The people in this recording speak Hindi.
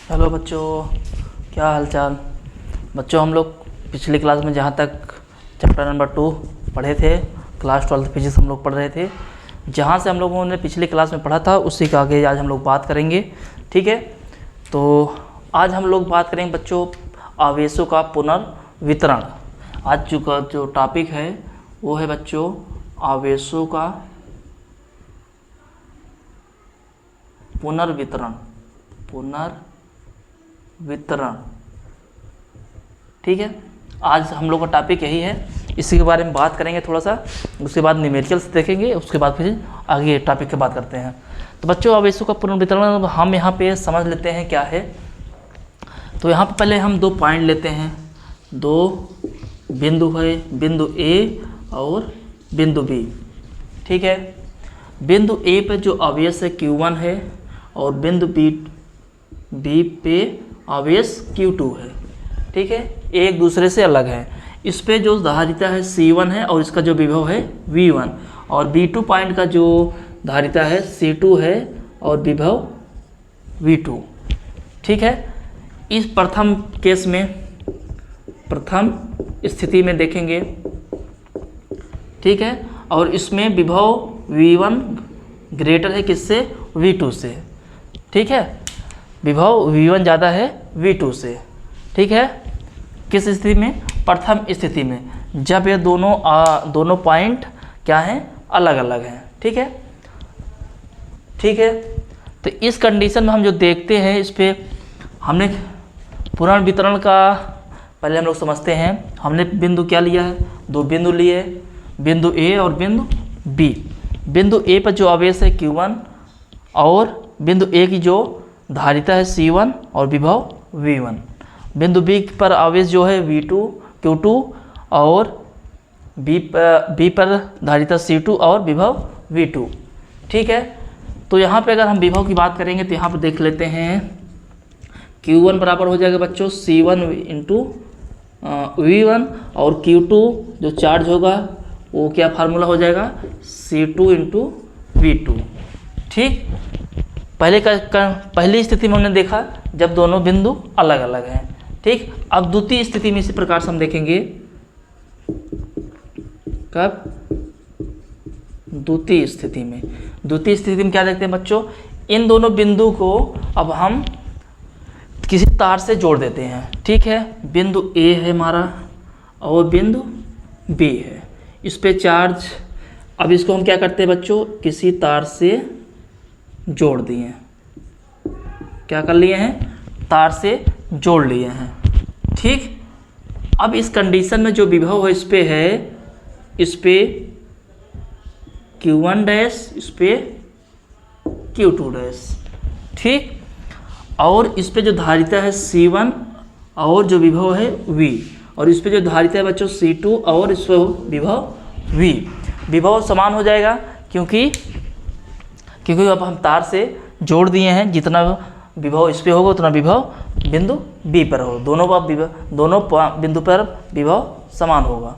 हेलो बच्चों, क्या हालचाल। बच्चों, हम लोग पिछली क्लास में जहाँ तक चैप्टर नंबर 2 पढ़े थे, क्लास 12 फिजिक्स हम लोग पढ़ रहे थे। जहाँ से हम लोगों ने पिछली क्लास में पढ़ा था उसी का आगे आज हम लोग बात करेंगे। ठीक है, तो आज हम लोग बात करेंगे बच्चों आवेशों का पुनर्वितरण। आज का जो टॉपिक है वो है बच्चों आवेशों का पुनर्वितरण। ठीक है, आज हम लोग का टॉपिक यही है, इसी के बारे में बात करेंगे थोड़ा सा। उसके बाद न्यूमेरिकल्स देखेंगे, उसके बाद फिर आगे टॉपिक की बात करते हैं। तो बच्चों आवेशों का पुनर्वितरण हम यहाँ पे समझ लेते हैं क्या है। तो यहाँ पे पहले हम 2 पॉइंट लेते हैं, 2 बिंदु है, बिंदु ए और बिंदु बी। ठीक है, बिंदु ए पे जो आवेश है Q1 है और बिंदु बी पे आवेश Q2 है। ठीक है, एक दूसरे से अलग है। इस पे जो धारिता है C1 है और इसका जो विभव है V1, और B2 पॉइंट का जो धारिता है C2 है और विभव V2। ठीक है, इस प्रथम केस में, प्रथम स्थिति में देखेंगे। ठीक है, और इसमें विभव V1 ग्रेटर है किससे? V2 से। ठीक है, विभव V1 ज़्यादा है V2 से। ठीक है, किस स्थिति में? प्रथम स्थिति में, जब ये दोनों पॉइंट क्या हैं? अलग अलग हैं। ठीक है, ठीक है, तो इस कंडीशन में हम जो देखते हैं, इस पे हमने पुनर्वितरण का पहले हम लोग समझते हैं। हमने बिंदु क्या लिया है? 2 बिंदु लिए, बिंदु ए और बिंदु बी। बिंदु ए पर जो आवेश है Q1 और बिंदु ए की जो धारिता है C1 और विभव V1। बिंदु बी पर आवेश जो है V2 Q2 और बी पर धारिता C2 और विभव V2। ठीक है, तो यहाँ पे अगर हम विभव की बात करेंगे तो यहाँ पर देख लेते हैं Q1 बराबर हो जाएगा बच्चों C1 इंटू V1, और Q2 जो चार्ज होगा वो क्या फार्मूला हो जाएगा? C2 into V2। ठीक, पहली स्थिति में हमने देखा जब दोनों बिंदु अलग अलग हैं। ठीक, अब द्वितीय स्थिति में इसी प्रकार से हम देखेंगे। कब? द्वितीय स्थिति में। द्वितीय स्थिति में क्या देखते हैं बच्चों? इन दोनों बिंदु को अब हम किसी तार से जोड़ देते हैं। ठीक है, बिंदु ए है हमारा और बिंदु बी है, इस पे चार्ज। अब इसको हम क्या करते हैं बच्चों? किसी तार से जोड़ दिए। क्या कर लिए हैं? तार से जोड़ लिए हैं। ठीक, अब इस कंडीशन में जो विभव है इस पे है, इस पे Q1 डैश, इस पे Q2 डैश। ठीक, और इस पे जो धारिता है C1 और जो विभव है V, और इस पे जो धारिता है बच्चों C2 और इस पे विभव V। विभव समान हो जाएगा क्योंकि अब हम तार से जोड़ दिए हैं। जितना विभव इस पे होगा उतना विभव बिंदु बी पर होगा। दोनों बिंदु पर विभव समान होगा।